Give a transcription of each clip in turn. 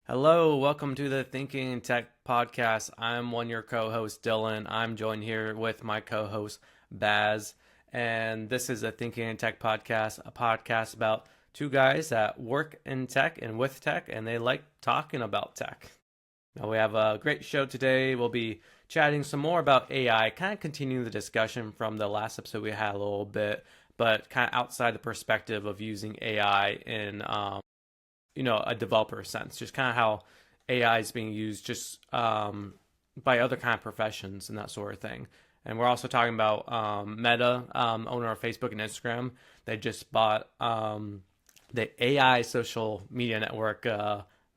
Hello, welcome to the Thinking in Tech podcast. I'm your co-host Dylan. I'm joined here with my co-host Baz, and this is a Thinking in Tech podcast, a podcast about two guys that work in tech and with tech, and they like talking about tech. Now we have a great show today. We'll be chatting some more about AI, kind of continuing the discussion from the last episode we had a little bit, but kind of outside the perspective of using AI in a developer sense, just kind of how AI is being used just by other kind of professions and that sort of thing. And we're also talking about Meta, owner of Facebook and Instagram. They just bought the AI social media network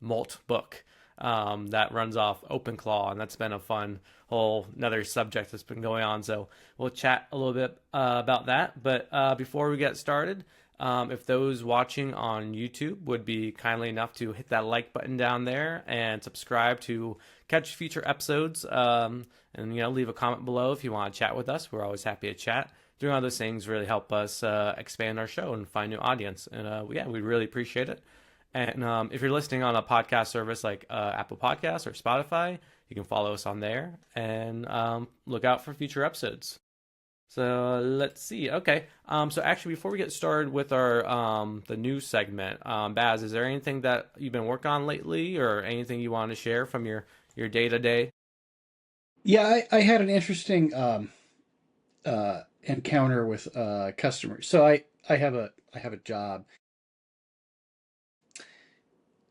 Moltbook that runs off OpenClaw, and that's been a fun whole another subject that's been going on. So we'll chat a little bit about that. But before we get started, if those watching on YouTube would be kindly enough to hit that like button down there and subscribe to catch future episodes, and leave a comment below if you want to chat with us. We're always happy to chat. Doing all those things really help us expand our show and find new audience, and we really appreciate it. And if you're listening on a podcast service like Apple Podcasts or Spotify, you can follow us on there and look out for future episodes. So let's see. Okay. So actually, before we get started with our the news segment, Baz, is there anything that you've been working on lately, or anything you want to share from your day to day? Yeah, I had an interesting encounter with customers. So I have a job.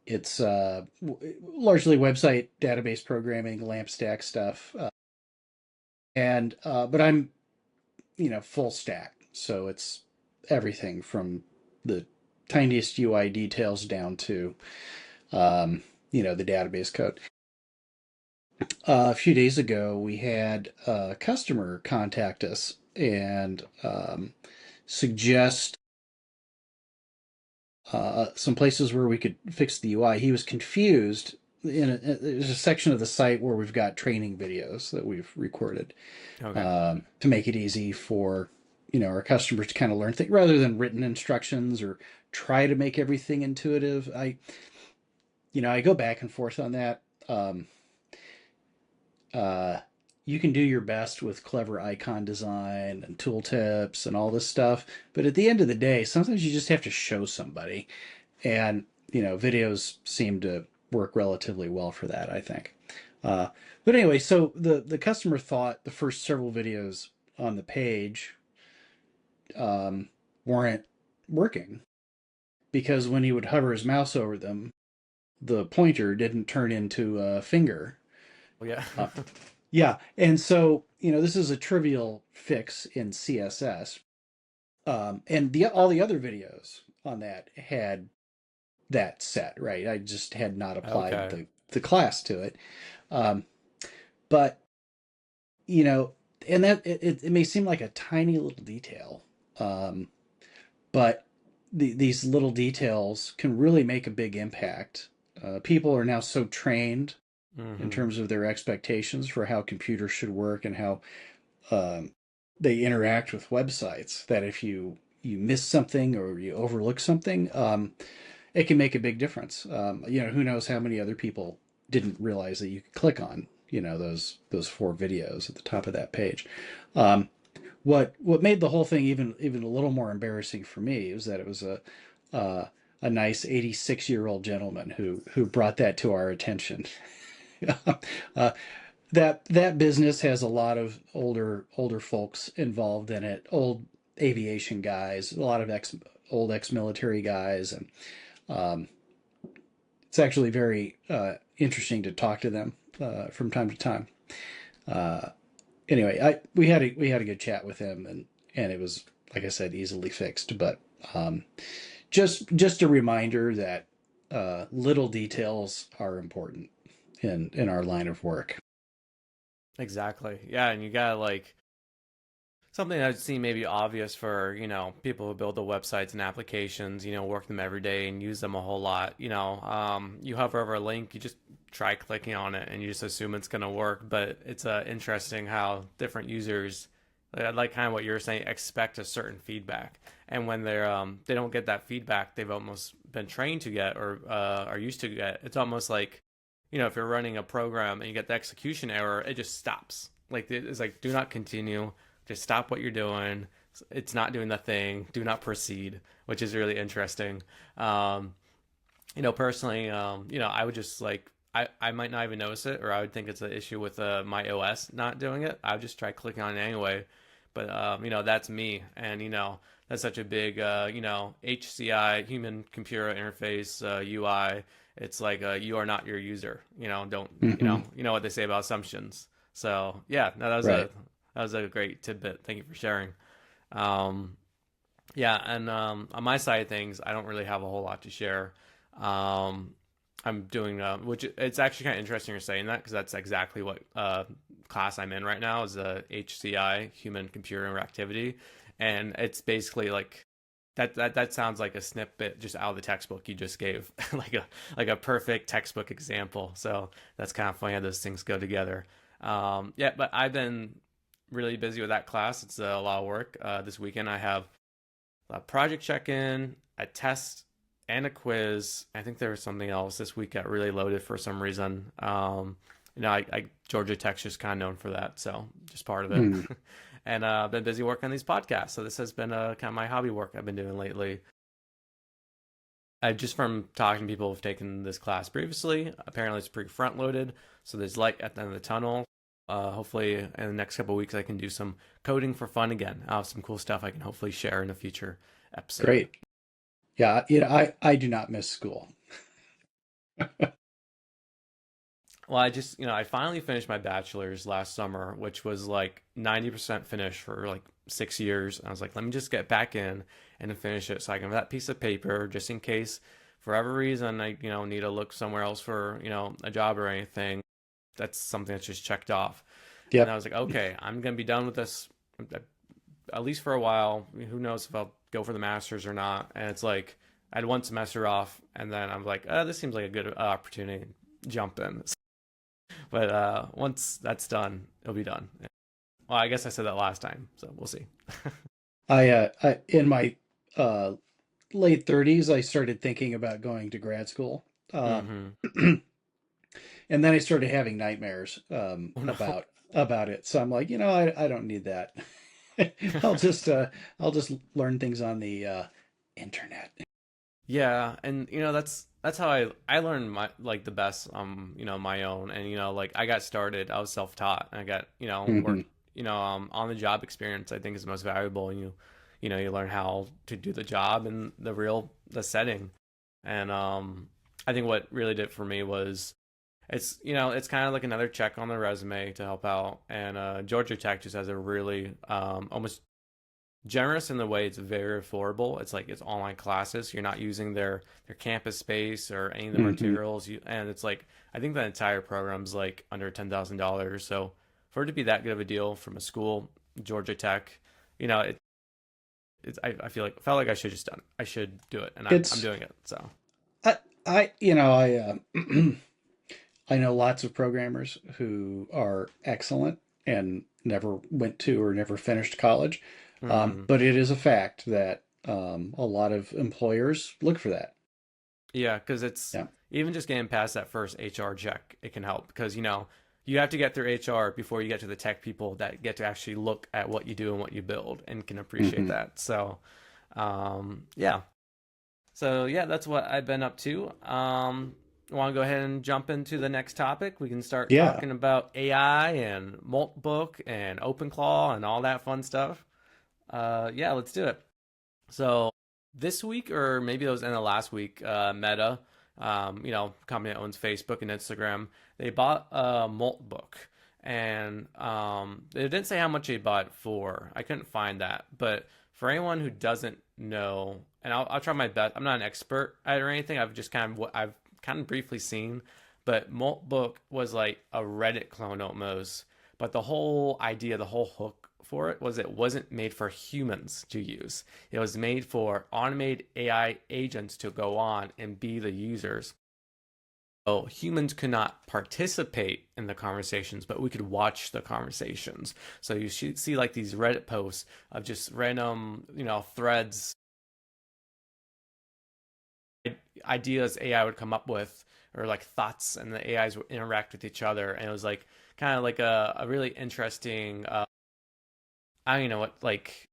It's largely website database programming, LAMP stack stuff, and but I'm full stack. So it's everything from the tiniest UI details down to the database code. A few days ago, we had a customer contact us and suggest some places where we could fix the UI. He was confused. There's a section of the site where we've got training videos that we've recorded Okay. to make it easy for our customers to kind of learn things rather than written instructions or try to make everything intuitive. I go back and forth on that. Uh, you can do your best with clever icon design and tooltips and all this stuff, but at the end of the day, sometimes you just have to show somebody, and videos seem to work relatively well for that, I think. Uh, but anyway, so the customer thought the first several videos on the page weren't working because when he would hover his mouse over them, the pointer didn't turn into a finger. Well, yeah. Uh, Yeah, and so this is a trivial fix in CSS, and the all the other videos on that had that set right. I just had not applied Okay. the class to it, um, but you know, and that it may seem like a tiny little detail, um, but these little details can really make a big impact. People are now so trained in Mm-hmm. terms of their expectations for how computers should work and how um, they interact with websites that if you miss something or you overlook something, it can make a big difference. Who knows how many other people didn't realize that you could click on those four videos at the top of that page. Um, what made the whole thing even a little more embarrassing for me was that it was uh, a nice 86-year-old gentleman who brought that to our attention. uh, that business has a lot of older folks involved in it, old aviation guys, a lot of old ex-military guys, and um, it's actually very interesting to talk to them from time to time. Uh, anyway, we had a good chat with him, and it was, like I said, easily fixed. But just a reminder that little details are important in our line of work. Exactly. Yeah, and you gotta like something that seems maybe obvious for people who build the websites and applications, work them every day and use them a whole lot. You hover over a link, you just try clicking on it, and you just assume it's gonna work. But it's interesting how different users I like kind of what you're saying, expect a certain feedback. And when they don't get that feedback they've almost been trained to get or are used to get, it's almost like, if you're running a program and you get the execution error, it just stops. Like it's like do not continue, just stop what you're doing. It's not doing the thing. Do not proceed, which is really interesting. Um, Personally, I would just like I might not even notice it, or I would think it's an issue with my OS not doing it. I would just try clicking on it anyway. But that's me, and that's such a big HCI, human computer interface, UI. It's like you are not your user. Don't Hmm. you know what they say about assumptions. So yeah, no, Right. that was a great tidbit. Thank you for sharing. Um, yeah, and on my side of things, I don't really have a whole lot to share. Um, I'm doing, which it's actually kind of interesting you're saying that because that's exactly what class I'm in right now is a HCI, Human Computer Interactivity, and it's basically like that sounds like a snippet just out of the textbook you just gave, like a perfect textbook example. So that's kind of funny how those things go together. Yeah, but I've been really busy with that class. It's a lot of work. This weekend I have a project check-in, a test, and a quiz. I think there was something else this week got really loaded for some reason. Georgia Tech's just kind of known for that, so just part of it. Mm. And I've been busy working on these podcasts, so this has been kind of my hobby work I've been doing lately. I just from talking to people who've taken this class previously, apparently it's pretty front loaded, so there's light at the end of the tunnel. Hopefully, in the next couple of weeks, I can do some coding for fun again. I'll have some cool stuff I can hopefully share in a future episode. Great. Yeah, I do not miss school. Well, I finally finished my bachelor's last summer, which was like 90% finished for like 6 years. And I was like, let me just get back in and finish it so I can have that piece of paper just in case for every reason I, need to look somewhere else for, a job or anything. That's something that's just checked off. And I Yep. was like, okay, I'm going to be done with this at least for a while. Who knows if I'll go for the master's or not. And it's like, I had one semester off and then I'm like, this seems like a good opportunity to jump in. But once that's done, it'll be done. Well, I guess I said that last time, so we'll see. I in my uh, late 30s, I started thinking about going to grad school. Mm-hmm. And then I started having nightmares Oh no. about it. So I'm like, I don't need that. I'll just I'll just learn things on the internet. Yeah, and that's how I learned my like the best my own, and like I got started, I was self-taught. I got Hmm. work on the job experience I think is most valuable, and you learn how to do the job in the setting. And I think what really did it for me was it's kind of like another check on the resume to help out. And Georgia Tech just has a really almost generous in the way it's very affordable. It's like it's online classes. So you're not using their campus space or any of the Hmm. materials. And it's like I think the entire program's like under $10,000. So for it to be that good of a deal from a school, Georgia Tech, you know, it, I feel like felt like I should just done it. I should do it, and I'm It's doing it. So. I know lots of programmers who are excellent and never went to or never finished college, Hmm. but it is a fact that a lot of employers look for that. Yeah, because it's Yeah. even just getting past that first HR check, it can help because you have to get through HR before you get to the tech people that get to actually look at what you do and what you build and can appreciate Hmm. that. So, yeah. So yeah, that's what I've been up to. Want to go ahead and jump into the next topic? We can start Yeah. talking about AI and Moltbook and OpenClaw and all that fun stuff. Yeah, let's do it. So this week, or maybe it was in the last week, Meta, company that owns Facebook and Instagram, they bought a Moltbook, and they didn't say how much they bought it for. I couldn't find that, but for anyone who doesn't know, and I'll try my best. I'm not an expert at it or anything. I've just kind of what I've kind of briefly seen, but Moltbook was like a Reddit clone almost. But the whole idea, the whole hook for it was it wasn't made for humans to use. It was made for automated AI agents to go on and be the users. So humans could not participate in the conversations, but we could watch the conversations. So you should see like these Reddit posts of just random, threads, ideas AI would come up with, or like thoughts, and the AIs would interact with each other. And it was like kind of like a really interesting, I don't even know what, like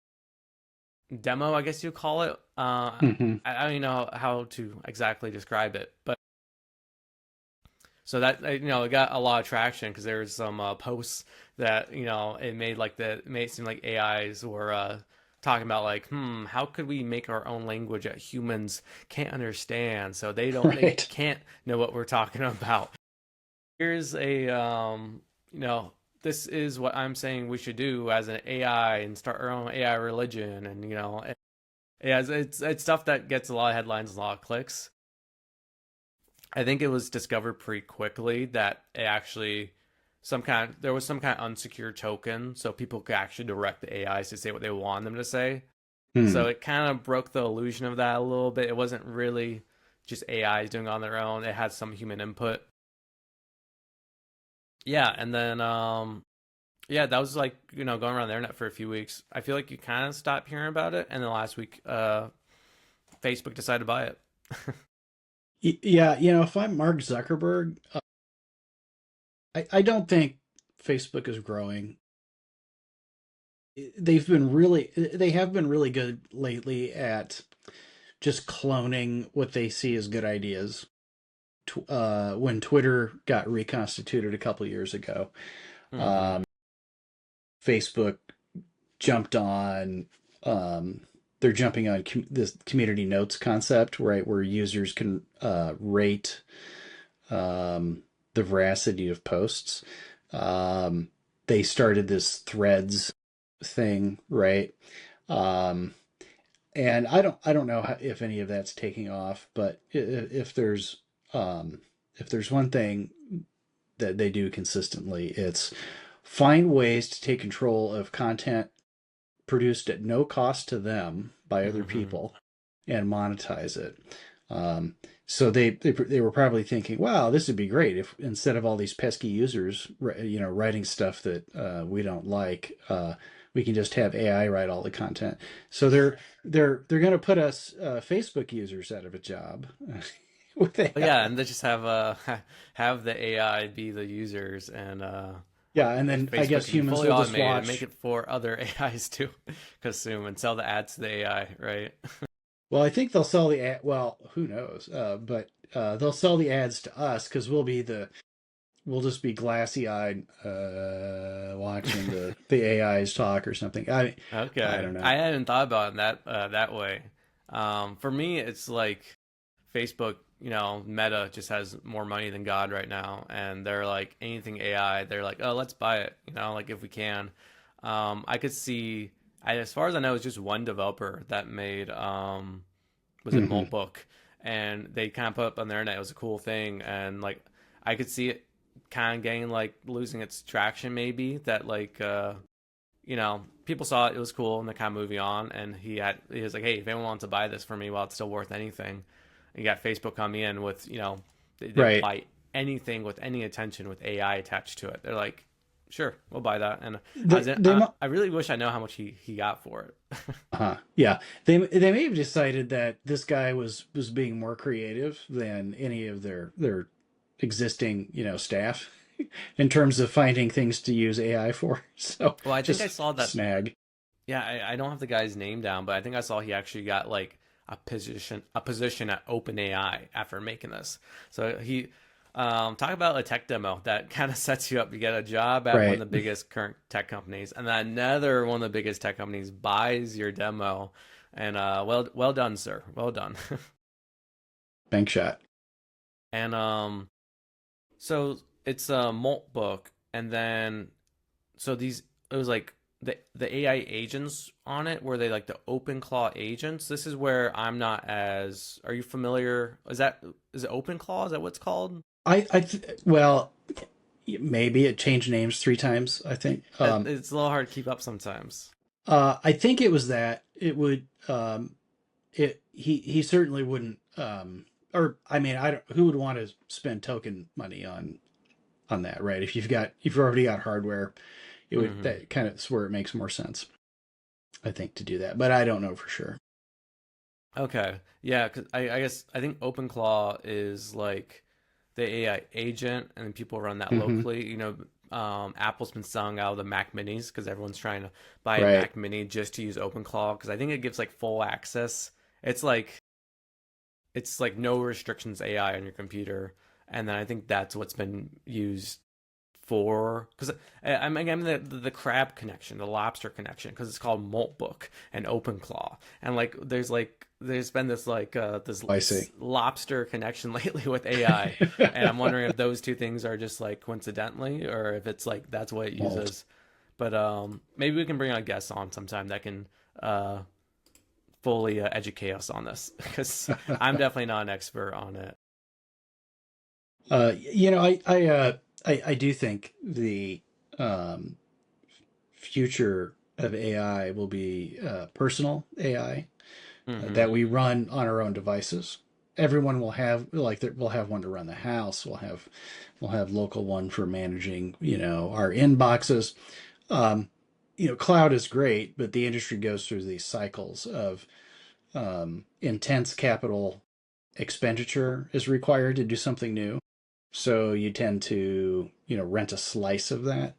demo, I guess you call it. Hmm. I don't even know how to exactly describe it, but so that it got a lot of traction because there was some posts that it made it seem like AIs were talking about like, how could we make our own language that humans can't understand, so they Right. can't know what we're talking about. Here's a this is what I'm saying we should do as an AI and start our own AI religion, and yeah, it's stuff that gets a lot of headlines, a lot of clicks. I think it was discovered pretty quickly that it actually there was some kind of unsecured token, so people could actually direct the AIs to say what they want them to say. So Hmm. it kind of broke the illusion of that a little bit. It wasn't really just AIs doing it on their own. It had some human input. Yeah, and then yeah, that was like, going around the internet for a few weeks. I feel like you kind of stopped hearing about it, and then last week Facebook decided to buy it. Yeah, if I'm Mark Zuckerberg, I don't think Facebook is growing. They have been really good lately at just cloning what they see as good ideas. When Twitter got reconstituted a couple years ago, Mm-hmm. um, Facebook jumped on. Um, they're jumping on this community notes concept, right, where users can rate the veracity of posts. Um, they started this threads thing, right? Um, and I don't know if any of that's taking off, but um, if there's one thing that they do consistently, it's find ways to take control of content produced at no cost to them by other Mm-hmm. people and monetize it. Um, so they were probably thinking, wow, this would be great if instead of all these pesky users, writing stuff that we don't like, we can just have AI write all the content. So they're going to put us Facebook users out of a job with But yeah, AI. and they just have have the AI be the users, and Yeah, and if then I Facebook guess could be humans fully will just automated and make watch. it for other AIs to consume and sell the ads to the AI, right? Well, I think they'll sell the ad. Well, who knows? But they'll sell the ads to us because we'll just be glassy eyed watching the AIs talk or something. I Okay, don't know. I hadn't thought about it that way. For me, it's like Facebook, Meta just has more money than God right now, and they're like anything AI, they're like, oh, let's buy it, like if we can. I could see, as far as I know, it's just one developer that made was it Hmm. Moltbook, and they kind of put up on the internet. It was a cool thing, and like I could see it kind of getting like losing its traction, maybe that like people saw it, it was cool, and they kind of moving on. And he was like, hey, if anyone wants to buy this for me while it's still worth anything, you got Facebook coming in with they'll Right. buy anything with any attention with AI attached to it. They're like, sure, we'll buy that. And They they I really wish I know how much he got for it. yeah, they may have decided that this guy was being more creative than any of their existing staff in terms of finding things to use AI for. So Well, I think I just saw that. snag. Yeah, I don't have the guy's name down, but I think I saw he actually got like a position at OpenAI after making this. So he talk about a tech demo that kind of sets you up. You get a job at one of Right. the biggest current tech companies, and then another one of the biggest tech companies buys your demo. And well done, sir. Well done. Bank shot. And so it's a Moltbook, and then so these it was like the AI agents on it were they like the open claw agents. This is where I'm not as are you familiar, is it open claw, is that what's called? Well, maybe it changed names 3 times, I think. It's a little hard to keep up sometimes. I think it was that it would. It he certainly wouldn't. or I mean, I don't, who would want to spend token money on that, right? If you've already got hardware, it would Hmm. that kind of is where it makes more sense, I think, to do that. But I don't know for sure. Okay. Yeah, because I guess I think OpenClaw is like the AI agent, and then people run that Hmm. locally. Apple's been selling out of the Mac Minis because everyone's trying to buy a Right. Mac Mini just to use OpenClaw because I think it gives like full access. It's like it's like no restrictions AI on your computer, and then I think that's what's been used for because I'm the crab connection, the lobster connection, because it's called Moltbook and OpenClaw, and there's been this this I see. lobster connection lately with AI, and I'm wondering if those two things are just like coincidentally or if it's like that's what it Malt. uses. But maybe we can bring a guest on sometime that can uh, fully educate us on this because I'm definitely not an expert on it. I do think the um, future of AI will be personal AI Hmm. that we run on our own devices. Everyone will have we'll have one to run the house. We'll have local one for managing our inboxes. Um, cloud is great, but the industry goes through these cycles of intense capital expenditure is required to do something new. So you tend to, rent a slice of that.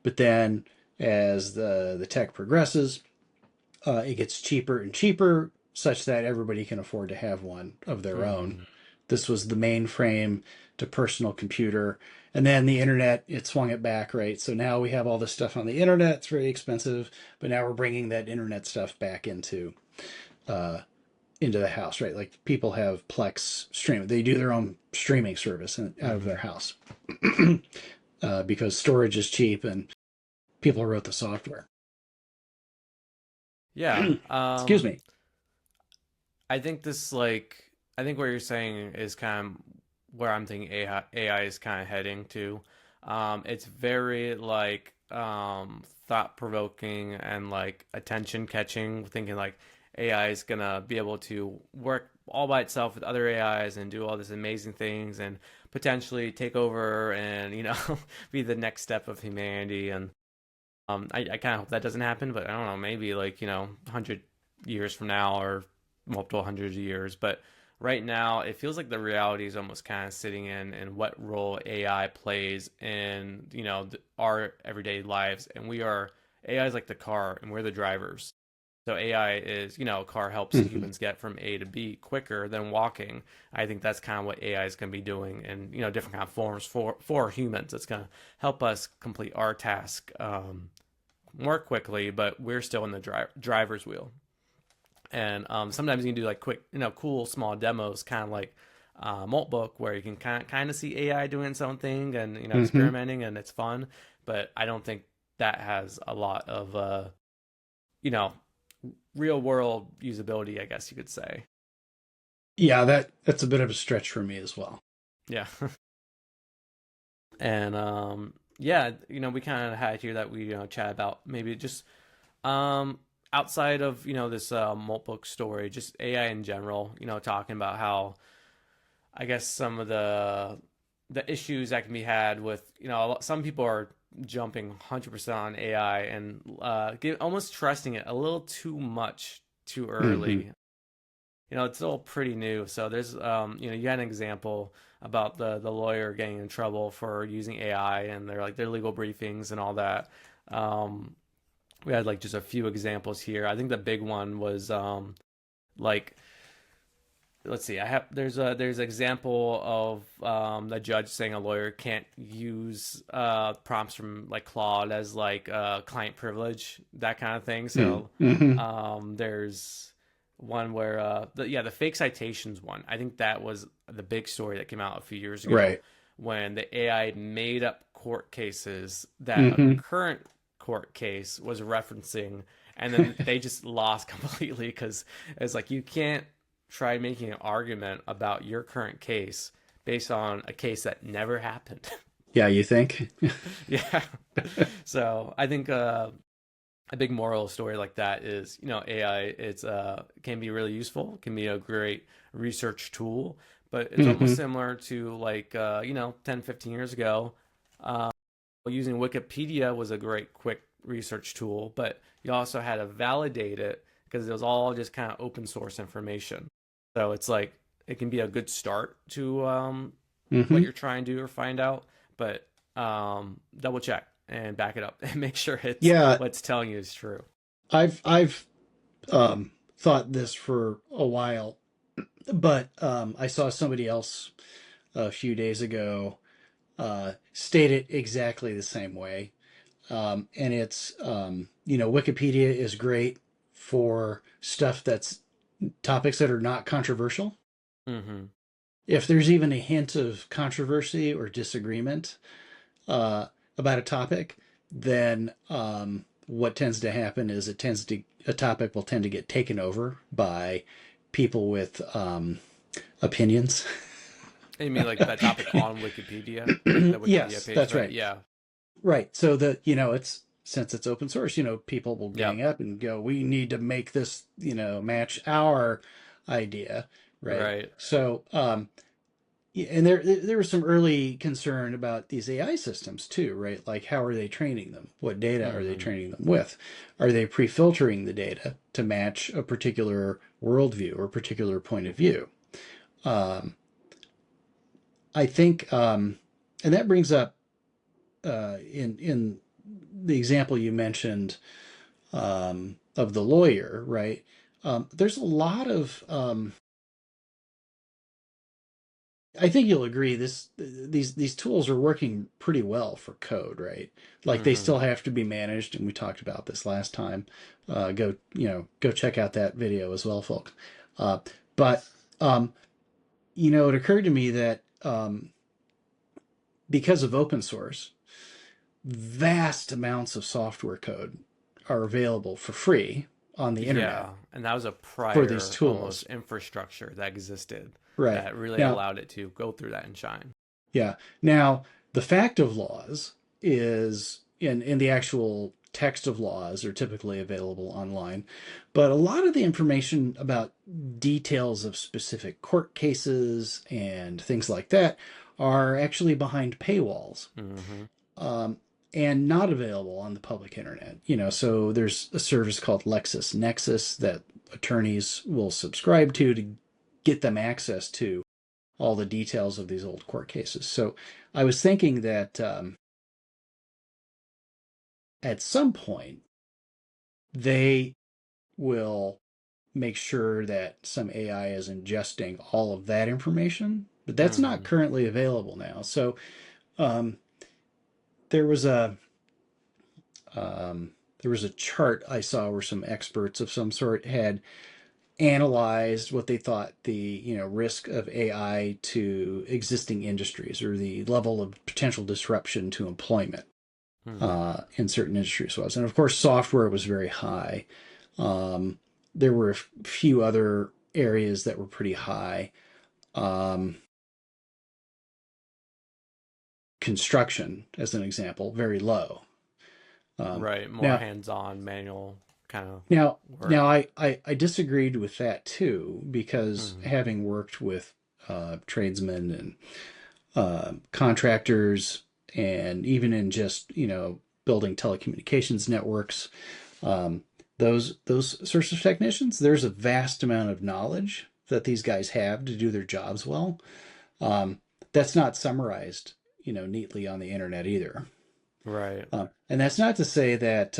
But then as the tech progresses, it gets cheaper and cheaper such that everybody can afford to have one of their own. Hmm. This was the mainframe to personal computer. And then the internet, it swung it back, right? So now we have all this stuff on the internet. It's very expensive, but now we're bringing that internet stuff back uh, into the house, right? Like people have Plex stream. They do their own streaming service out of their Hmm. house because storage is cheap and people wrote the software. Yeah. Excuse me. I think I think what you're saying is kind of where I'm thinking AI is kind of heading to. It's very like thought provoking and like attention catching, thinking like AI is gonna be able to work all by itself with other AIs and do all these amazing things and potentially take over and be the next step of humanity. And I kind of hope that doesn't happen, but I don't know, maybe like 100 years from now or multiple hundreds of years. But right now, it feels like the reality is almost kind of sitting in what role AI plays in our everyday lives, and we are AI is like the car, and we're the drivers. So AI is, a car helps Mm-hmm. humans get from A to B quicker than walking. I think that's kind of what AI is going to be doing in, different kind of forms for humans. It's going to help us complete our task more quickly, but we're still in the driver's wheel. And sometimes you can do like quick, cool small demos, kind of like Moltbook, where you can kind of see AI doing its own thing and Mm-hmm. experimenting, and it's fun. But I don't think that has a lot of you know real world usability, I guess you could say. Yeah, that's a bit of a stretch for me as well. Yeah. And yeah, we kind of had here that we chat about maybe just um outside of this Moltbook story, just AI in general, talking about how I guess some of the issues that can be had with some people are jumping 100% on AI and almost trusting it a little too much too Mm-hmm. early. It's still pretty new. So there's you had an example about the lawyer getting in trouble for using AI and their legal briefings and all that. Um, we had like just a few examples here. I think the big one was like let's see. I have there's an example of the judge saying a lawyer can't use prompts from like Claude as like client privilege, that kind of thing. So Mm-hmm. there's one where the fake citations one. I think that was the big story that came out a few years ago Right. when the AI made up court cases that a Mm-hmm. current court case was referencing, and then they just lost completely because it's like you can't try making an argument about your current case based on a case that never happened. Yeah, you think? Yeah. So I think a big moral story like that is AI it's can be really useful, can be a great research tool, but it's almost Hmm. similar to 10, 15 years ago. Uh, Using Wikipedia was a great quick research tool, but you also had to validate it because it was all just kind of open source information. So it's like it can be a good start to what Hmm. you're trying to do or find out, but double check and back it up and make sure it's Yeah, what's telling you is true. I've thought this for a while, but I saw somebody else a few days ago state it exactly the same way. And it's, Wikipedia is great for stuff that's topics that are not controversial. Hmm. If there's even a hint of controversy or disagreement uh, about a topic, then what tends to happen is a topic will tend to get taken over by people with opinions. You mean like that topic on Wikipedia, like the Wikipedia Yes, page, that's right? right. Yeah. Right. So it's since it's open source, people will gang Yep. up and go, we need to make this, match our idea, right? Right. So and there was some early concern about these AI systems too, right? Like how are they training them? What data are they Hmm. training them with? Are they pre-filtering the data to match a particular worldview or particular point of view? Um, I think, and that brings up in the example you mentioned of the lawyer, right? There's a lot of I think you'll agree these tools are working pretty well for code, right? Like they Hmm. still have to be managed, and we talked about this last time. Go check out that video as well, folks. Uh, but it occurred to me that because of open source, vast amounts of software code are available for free on the internet Yeah, and that was a for these prior almost tools. infrastructure that existed Right. that really Now, allowed it to go through that and shine. yeah. Now, the fact of laws is in the actual text of laws are typically available online, but a lot of the information about details of specific court cases and things like that are actually behind paywalls. Hmm. Um, and not available on the public internet. So there's a service called LexisNexis that attorneys will subscribe to get them access to all the details of these old court cases. So I was thinking that at some point they will make sure that some AI is ingesting all of that information, but that's not Hmm. currently available now. So um, there was a um, there was a chart I saw where some experts of some sort had analyzed what they thought the risk of AI to existing industries or the level of potential disruption to employment Hmm. in certain industries was, and of course software was very high. Um, there were a few other areas that were pretty high. Um, Construction, as an example, very low. Um, Right, more now, hands-on manual kind of now, work. I disagreed with that too because Hmm. having worked with tradesmen and contractors, and even in just building telecommunications networks, um, those sorts of technicians, there's a vast amount of knowledge that these guys have to do their jobs well. Um, that's not summarized, neatly on the internet either. Right. And that's not to say that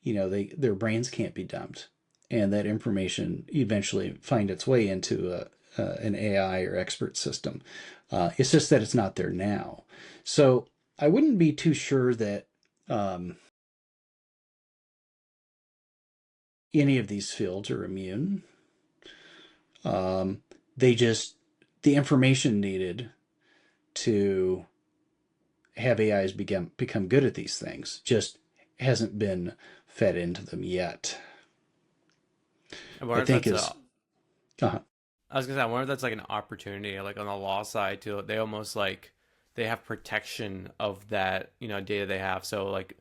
their brains can't be dumped, and that information eventually find its way into an AI or expert system. It's just that it's not there now. So I wouldn't be too sure that um, any of these fields are immune. Um, they just the information needed to have AIs become good at these things just hasn't been fed into them yet. I I wonder if think that's is a uh, I was gonna say, I wonder if that's like an opportunity, like on the law side too. They almost like they have protection of that, data they have. So like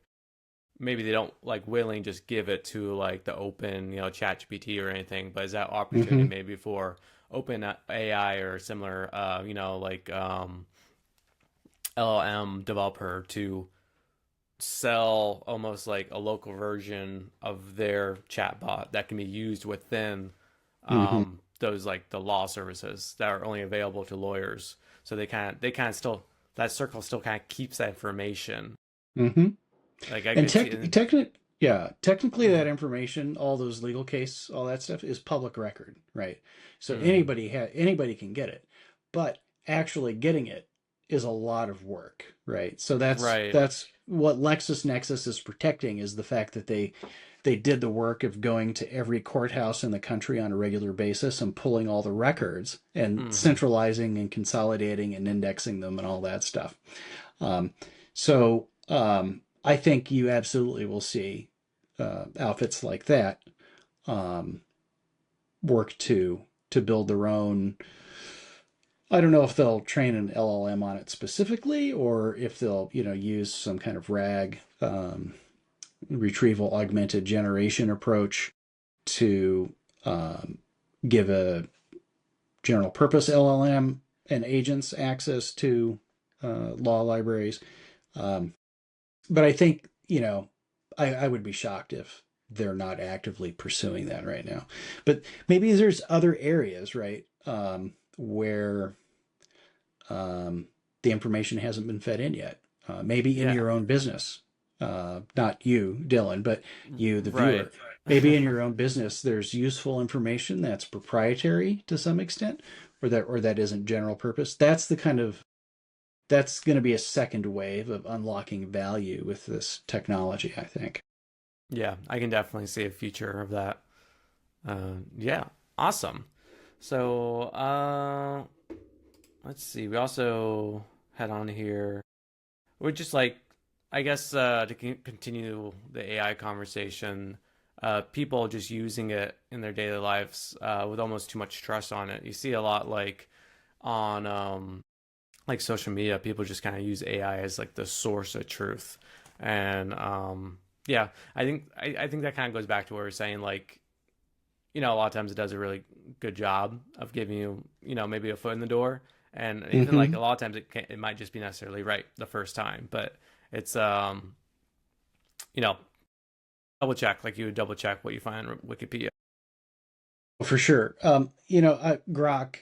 maybe they don't like willing just give it to like the open, chat GPT or anything, but is that opportunity mhm. maybe for open AI or similar, like LLM developer to sell almost like a local version of their chatbot that can be used within Hmm. those like the law services that are only available to lawyers. So they kind of still that circle still kind of keeps that information. Hmm. Like I And could see it. technically Mm, that information, all those legal case, all that stuff is public record, right? So mm, anybody can get it, but actually getting it is a lot of work, right? So right. that's what LexisNexis is protecting, is the fact that they did the work of going to every courthouse in the country on a regular basis and pulling all the records and Hmm. centralizing and consolidating and indexing them and all that stuff. Um, so I think you absolutely will see outfits like that um, work to build their own. I don't know if they'll train an LLM on it specifically, or if they'll use some kind of RAG, retrieval augmented generation approach to um, give a general purpose LLM and agents access to law libraries. Um, but I think, I would be shocked if they're not actively pursuing that right now. But maybe there's other areas, right, where the information hasn't been fed in yet. Maybe in Yeah. your own business, not you, Dylan, but you, the Right. viewer. Maybe in your own business, there's useful information that's proprietary to some extent, or that isn't general purpose. That's going to be a second wave of unlocking value with this technology, I think. Yeah, I can definitely see a future of that. Yeah, awesome. So, let's see. We also had on here. We're just like, I guess, to continue the AI conversation, people just using it in their daily lives with almost too much trust on it. You see a lot like on like social media, people just kind of use AI as like the source of truth, and yeah, I think that kind of goes back to what we are saying, like a lot of times it does a really good job of giving you, maybe a foot in the door. And even like a Mm-hmm. lot of times it might just be necessarily right the first time, but it's, you know, double check, like you would double check what you find on Wikipedia. For sure. Grok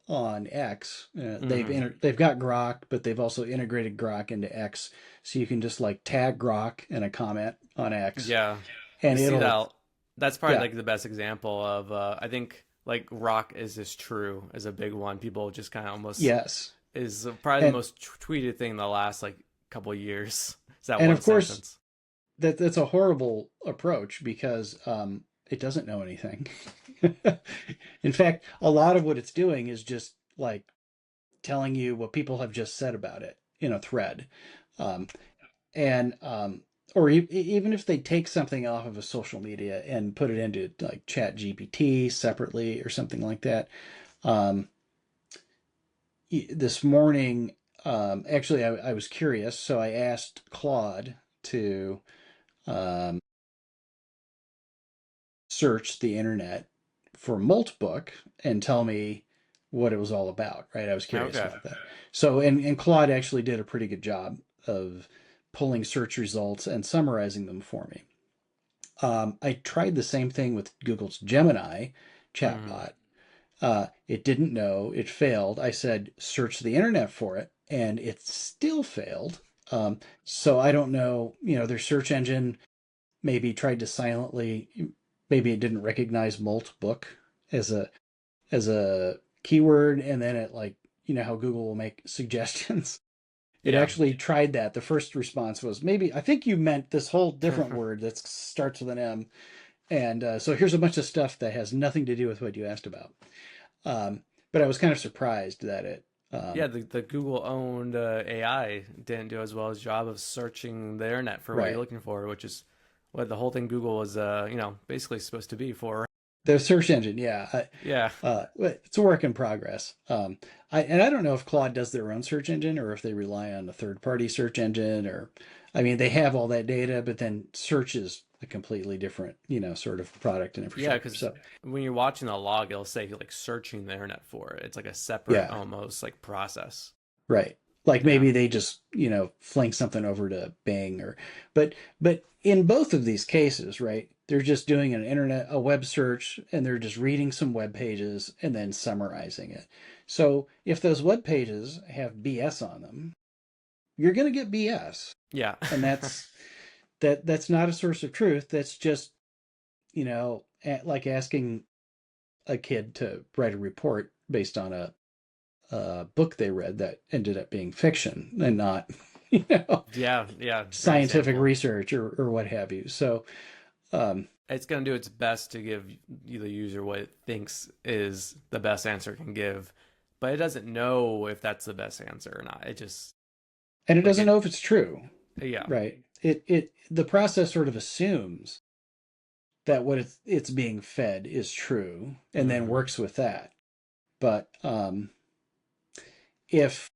on X, Hmm. they've got Grok, but they've also integrated Grok into X, so you can just like tag Grok in a comment on X, Yeah. You and see it'll that. That's probably yeah like the best example of, I think like rock is this true is a big one. People just kind of almost yes, is probably the and most tweeted thing in the last like couple of years. Is that and one of course sentence. that's a horrible approach because it doesn't know anything. In fact, a lot of what it's doing is just like telling you what people have just said about it in a thread. Um, and or even if they take something off of a social media and put it into like chat gpt separately or something like that. um, this morning, actually I was curious, so I asked Claude to um, search the internet for Moltbook and tell me what it was all about, right? I was curious Okay. about that. So, and Claude actually did a pretty good job of pulling search results and summarizing them for me. I tried the same thing with Google's Gemini Hmm. chatbot. It didn't know, it failed. I said, search the internet for it, and it still failed. So I don't know, their search engine maybe tried to silently, maybe it didn't recognize Moltbook as a keyword, and then it, like, how Google will make suggestions. It Yeah. actually tried that. The first response was, maybe I think you meant this whole different word that starts with an M, and so here's a bunch of stuff that has nothing to do with what you asked about. Um, but I was kind of surprised that it. Yeah, the Google owned AI didn't do as well as job of searching the internet for what you're Right. looking for, which is what the whole thing Google was, basically supposed to be for. The search engine, yeah. Yeah. It's a work in progress. I don't know if Claude does their own search engine or if they rely on a third party search engine, or I mean, they have all that data, but then search is a completely different, sort of product and Yeah, infrastructure. because So, when you're watching a log, it'll say like searching the internet for it. It's like a separate, yeah, almost like process. right. Like Yeah. maybe they just, fling something over to Bing but in both of these cases, right? They're just doing a web search, and they're just reading some web pages and then summarizing it. So if those web pages have BS on them, you're going to get BS. Yeah. And that's not a source of truth. That's just, like asking a kid to write a report based on a book they read that ended up being fiction and not, you know, Yeah, yeah, great scientific example. research or what have you. So, um, It's going to do its best to give you the user what it thinks is the best answer it can give, but it doesn't know if that's the best answer or not. It just and it like doesn't it, know if it's true, yeah. right? The process sort of assumes that what it's being fed is true and then Hmm. works with that. But if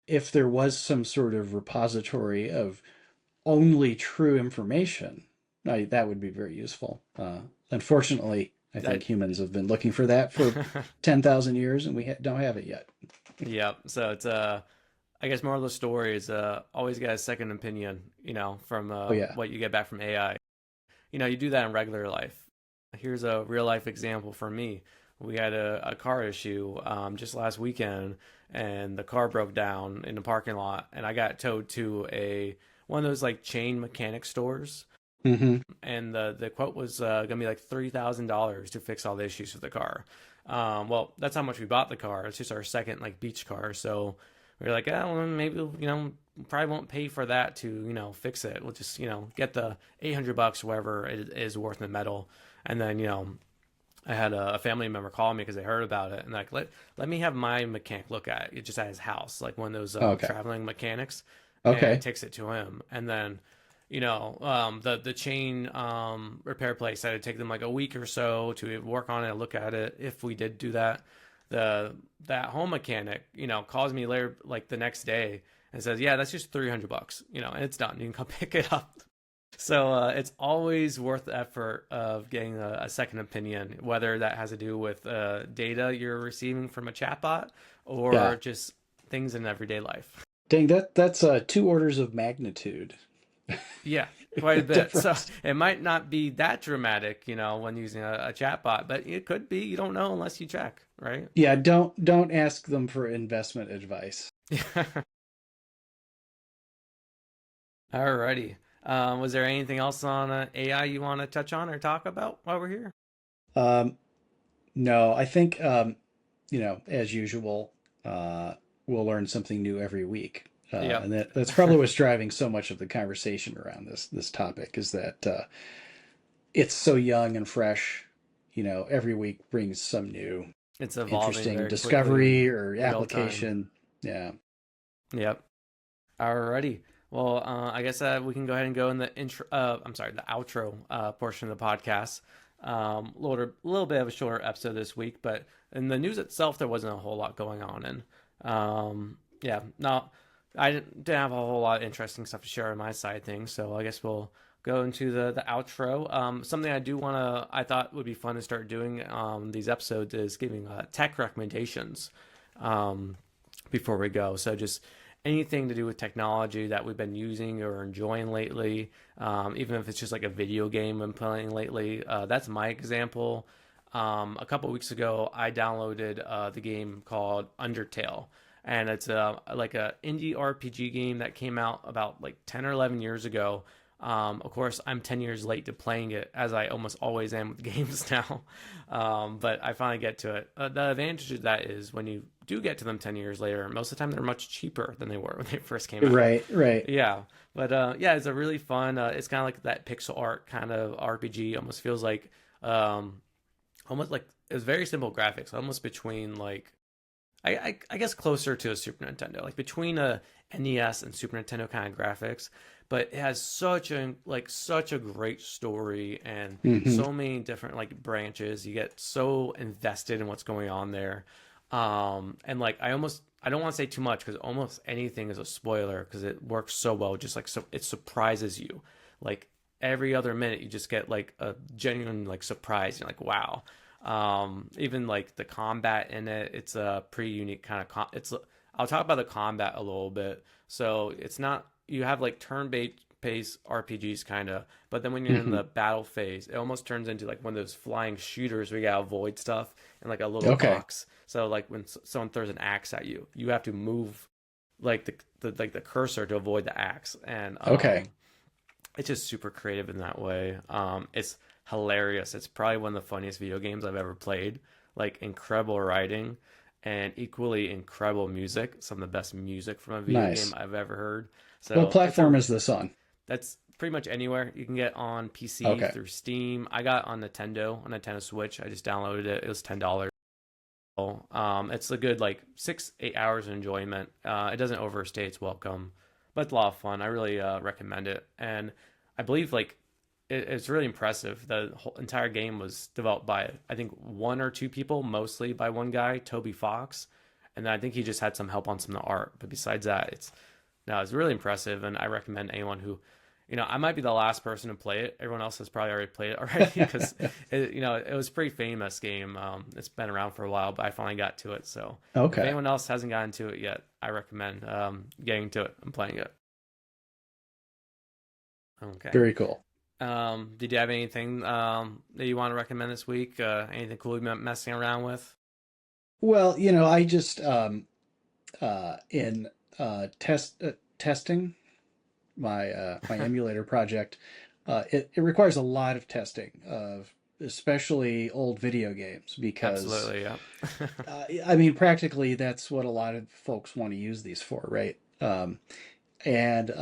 if there was some sort of repository of only true information, that would be very useful. Unfortunately, I think That humans have been looking for that for 10,000 years, and we don't have it yet. yeah. So it's I guess more of the story is always get a second opinion, from Oh, yeah. what you get back from AI. You do that in regular life. Here's a real life example for me. We had a car issue just last weekend, and the car broke down in the parking lot, and I got towed to a one of those like chain mechanic stores, Mm-hmm. and the quote was gonna be like $3,000 to fix all the issues with the car. Well, that's how much we bought the car. It's just our second like beach car, so we were like, yeah, well, maybe probably won't pay for that to fix it. We'll just get the $800 whatever it is worth in the metal, and then I had a family member call me because they heard about it, and like let me have my mechanic look at it, just at his house, like one of those Okay. traveling mechanics, and Okay. takes it to him, and then the chain repair place had to take them like a week or so to work on it, look at it. If we did do that, that home mechanic calls me later like the next day and says, yeah, that's just $300, and it's done. You can come pick it up. So it's always worth the effort of getting a second opinion, whether that has to do with data you're receiving from a chatbot or Yeah. just things in everyday life. Dang, that's 2 orders of magnitude Yeah, quite a bit. So difference. it might not be that dramatic, when using a chatbot, but it could be. You don't know unless you check, right? Yeah, don't ask them for investment advice. Alrighty. Was there anything else on AI you want to touch on or talk about while we're here? Um, no, I think as usual, we'll learn something new every week. Yep. And that's probably what's driving so much of the conversation around this topic is that it's so young and fresh. Every week brings some new It's evolving interesting very quickly in discovery or real time. application. Yeah. Yep. Alrighty. Well, I guess we can go ahead and go in the intro. I'm sorry, the outro portion of the podcast. Little bit of a shorter episode this week, but in the news itself, there wasn't a whole lot going on. And yeah, no, I didn't have a whole lot of interesting stuff to share on my side of things. So I guess we'll go into the outro. Something I thought would be fun to start doing these episodes is giving tech recommendations before we go. So just anything to do with technology that we've been using or enjoying lately, even if it's just like a video game I'm playing lately. That's my example. A couple weeks ago, I downloaded the game called Undertale, and it's like a indie RPG game that came out about like 10 or 11 years ago. Of course, I'm 10 years late to playing it, as I almost always am with games now. But I finally get to it. The advantage of that is when you do get to them 10 years later, most of the time they're much cheaper than they were when they first came out. Right. Right. Yeah. But yeah, it's a really fun, it's kind of like that pixel art kind of RPG. Almost feels like, um, almost like it's very simple graphics, almost between like I guess closer to a Super Nintendo, like between a NES and Super Nintendo kind of graphics, but it has such a great story and Hmm. so many different like branches. You get so invested in what's going on there, and like I don't want to say too much because almost anything is a spoiler because it works so well. Just like so, it surprises you. Like every other minute, you just get like a genuine like surprise. You're like, wow. Even like the combat in it, it's a pretty unique kind of. It's. I'll talk about the combat a little bit. So it's not you have like turn-based RPGs kind of, but then when you're in Hmm. the battle phase, it almost turns into like one of those flying shooters where you gotta avoid stuff in like a little Okay. box. So like when someone throws an axe at you, you have to move like the cursor to avoid the axe, and Okay. it's just super creative in that way. It's hilarious. It's probably one of the funniest video games I've ever played. Like incredible writing and equally incredible music. Some of the best music from a video game Nice. I've ever heard. What So it's platform a is this on? that's pretty much anywhere you can get on PC Okay. through Steam. I got on Nintendo Switch. I just downloaded it. It was $10. It's a good like 6-8 hours of enjoyment. It doesn't overstay its welcome, but it's a lot of fun. I really recommend it, and I believe like it's really impressive. The whole entire game was developed by I think one or two people, mostly by one guy, Toby Fox, and then I think he just had some help on some of the art. But besides that, it's no, it's really impressive, and I recommend anyone who I might be the last person to play it. Everyone else has probably already played it already because it was a pretty famous game. It's been around for a while, but I finally got to it. So if Okay. anyone else hasn't gotten to it yet, I recommend getting to it and playing it. Okay. Very cool. Did you have anything that you want to recommend this week? Anything cool you've been messing around with? Well, I just in testing my emulator project, it requires a lot of testing of especially old video games because Absolutely, yeah. I mean practically that's what a lot of folks want to use these for, right? And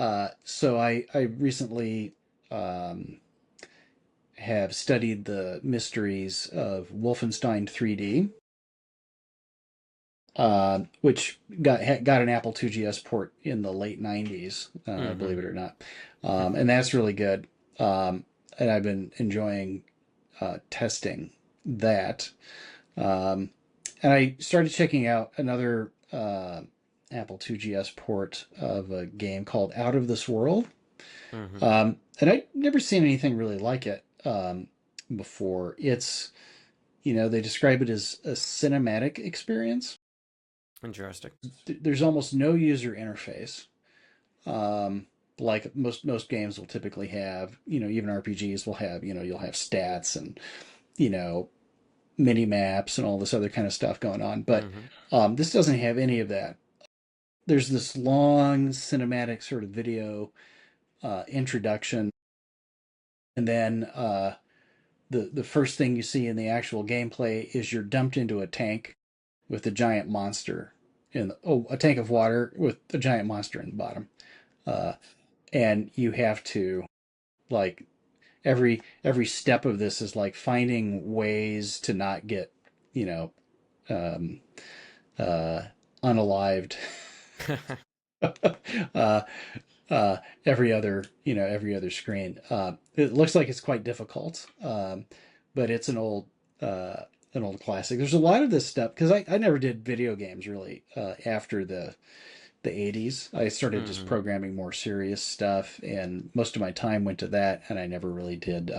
so I recently um, have studied the mysteries of Wolfenstein 3D, which got an Apple IIgs port in the late '90s, believe Mm-hmm. it or not, and that's really good. And I've been enjoying testing that. Um, and I started checking out another Apple IIgs port of a game called Out of This World. Mm-hmm. And I'd never seen anything really like it before. They describe it as a cinematic experience. Interesting. There's almost no user interface. Um, like most games will typically have, even RPGs will have, you'll have stats and, you know, mini maps and all this other kind of stuff going on. But Mm-hmm. this doesn't have any of that. There's this long cinematic sort of video introduction, and then the first thing you see in the actual gameplay is you're dumped into a tank with a giant monster a tank of water with a giant monster in the bottom, uh, and you have to like every step of this is like finding ways to not get you know um, uh, unalived uh, every other screen. It looks like it's quite difficult, but it's an old classic. There's a lot of this stuff because I never did video games really after the '80s. I started just Mm-hmm. programming more serious stuff, and most of my time went to that, and I never really did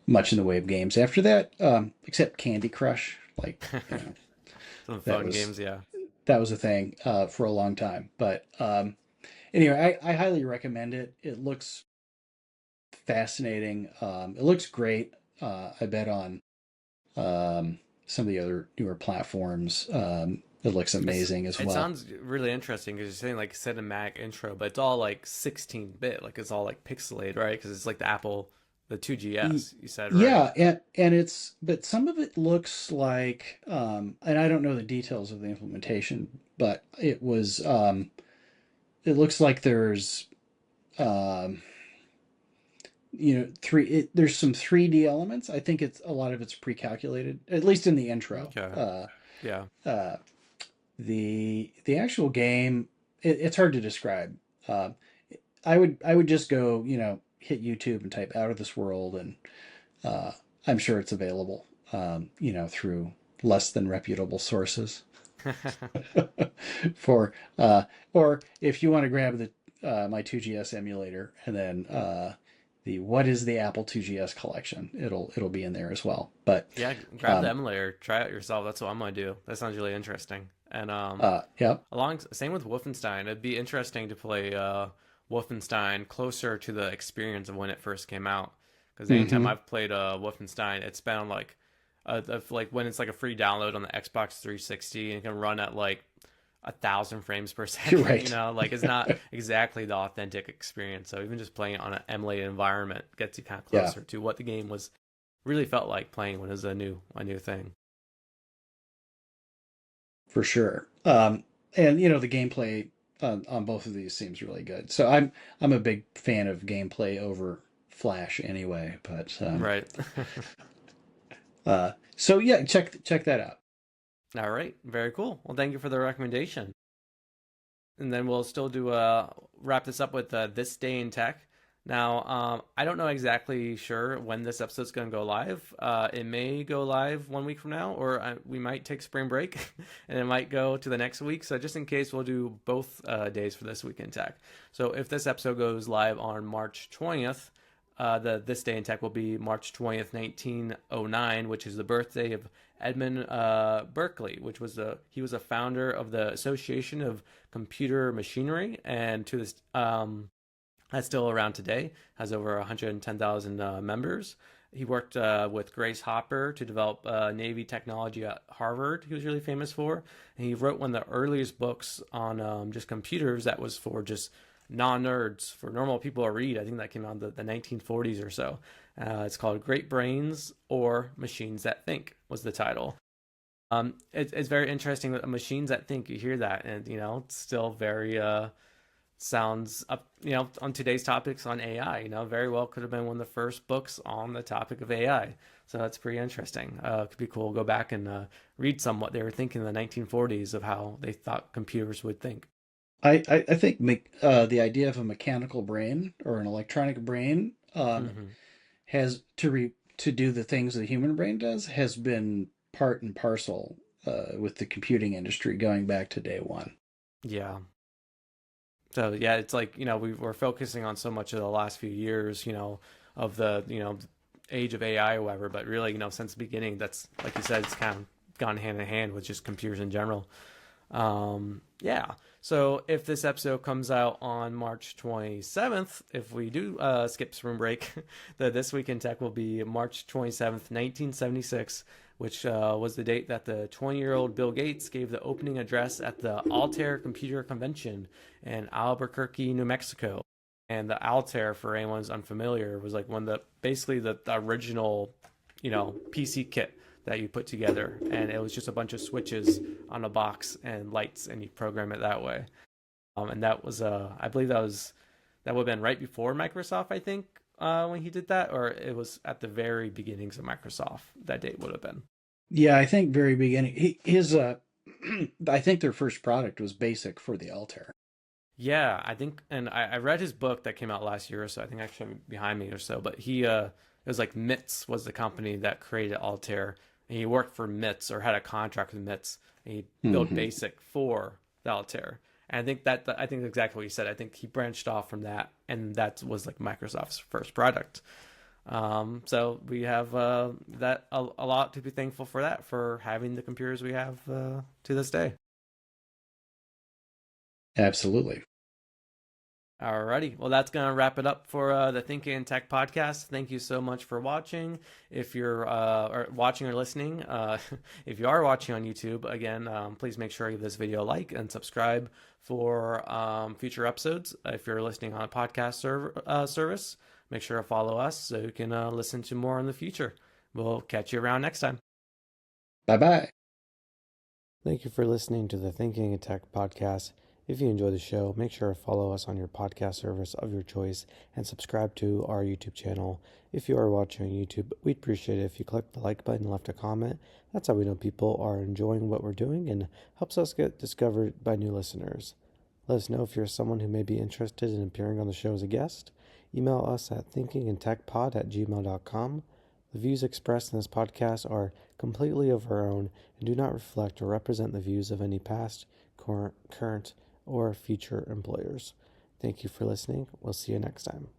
much in the way of games after that, except Candy Crush. Like Some that fun was games, yeah. that was a thing for a long time. But anyway, I highly recommend it. It looks fascinating. It looks great. I bet on some of the other newer platforms. It looks It's amazing as it well. sounds really interesting because you're saying like cinematic intro, but it's all like 16-bit, like it's all like pixelated, right? Because it's like the 2GS. You said right. Yeah, and it's but some of it looks like and I don't know the details of the implementation, but it looks like there's um there's some 3D elements. I think it's a lot of it's pre-calculated, at least in the intro. Okay. Yeah. Uh the actual game, it's hard to describe. Uh, I would just go, hit YouTube and type "Out of This World," and uh, I'm sure it's available, through less than reputable sources. for or if you want to grab the my 2GS emulator and then the what is the Apple 2GS collection, it'll be in there as well. But Yeah, grab the um, emulator, try it yourself. That's what I'm gonna do. That sounds really interesting. And yep, along same with Wolfenstein. It'd be interesting to play Wolfenstein closer to the experience of when it first came out. Because anytime mm-hmm. I've played Wolfenstein, it's been on like when it's like a free download on the Xbox 360 and it can run at like 1,000 frames per You're second. right. Like it's not exactly the authentic experience. So even just playing it on an emulated environment gets you kind of Yeah, closer to what the game was really felt like playing when it was a new thing. for sure. And the gameplay on both of these seems really good. So I'm a big fan of gameplay over Flash anyway. But Right. so yeah, check that out. All right. Very cool. Well, thank you for the recommendation. And then we'll still do wrap this up with this day in tech. Now, I don't know exactly sure when this episode's going to go live. It may go live 1 week from now, or we might take spring break, and it might go to the next week. So just in case, we'll do both days for this week in tech. So if this episode goes live on March 20th, the this day in tech will be March 20th, 1909, which is the birthday of Edmund Berkeley, which was he was a founder of the Association of Computer Machinery, and to this that's still around today, has over 110,000 members. He worked with Grace Hopper to develop Navy technology at Harvard. He was really famous for. And he wrote one of the earliest books on just computers that was for just non-nerds, for normal people to read. I think that came out in the 1940s or so. It's called Great Brains or Machines That Think was the title. It's very interesting that machines that think, you hear that, and it's still very sounds up, on today's topics on AI. Very well could have been one of the first books on the topic of AI. So that's pretty interesting. It could be cool. Go back and read some what they were thinking in the 1940s of how they thought computers would think. I think the idea of a mechanical brain or an electronic brain Hmm. has to do the things the human brain does has been part and parcel with the computing industry going back to day one. Yeah. So yeah, it's like we were focusing on so much of the last few years, of the age of AI or whatever, but really, since the beginning, that's like you said, it's kind of gone hand in hand with just computers in general. Yeah. So if this episode comes out on March 27th, if we do skip spring break, the This Week in Tech will be March 27th, 1976, which was the date that the 20-year-old Bill Gates gave the opening address at the Altair Computer Convention in Albuquerque, New Mexico. And the Altair, for anyone who's unfamiliar, was like one of basically the original, PC kit that you put together, and it was just a bunch of switches on a box and lights, and you program it that way. And that was I believe that would have been right before Microsoft, I think, when he did that, or it was at the very beginnings of Microsoft. That date would have been. Yeah, I think very beginning. His I think their first product was basic for the Altair. Yeah, I think, and I read his book that came out last year or so. I think actually behind me or so, but it was like MITS was the company that created Altair, and he worked for MITS or had a contract with MITS, and he built Hmm. BASIC for the Altair. And I think exactly what you said. I think he branched off from that, and that was like Microsoft's first product. So we have that a lot to be thankful for that, for having the computers we have to this day. Absolutely. Alrighty. Well, that's going to wrap it up for the Thinking in Tech podcast. Thank you so much for watching. If you're or watching or listening, if you are watching on YouTube, again, please make sure you give this video a like and subscribe for future episodes. If you're listening on a podcast service, make sure to follow us so you can listen to more in the future. We'll catch you around next time. Bye bye. Thank you for listening to the Thinking in Tech podcast. If you enjoy the show, make sure to follow us on your podcast service of your choice and subscribe to our YouTube channel. If you are watching on YouTube, we'd appreciate it if you click the like button and left a comment. That's how we know people are enjoying what we're doing and helps us get discovered by new listeners. Let us know if you're someone who may be interested in appearing on the show as a guest. Email us at thinkingintechpod@gmail.com. The views expressed in this podcast are completely of our own and do not reflect or represent the views of any past, current, or future employers. Thank you for listening. We'll see you next time.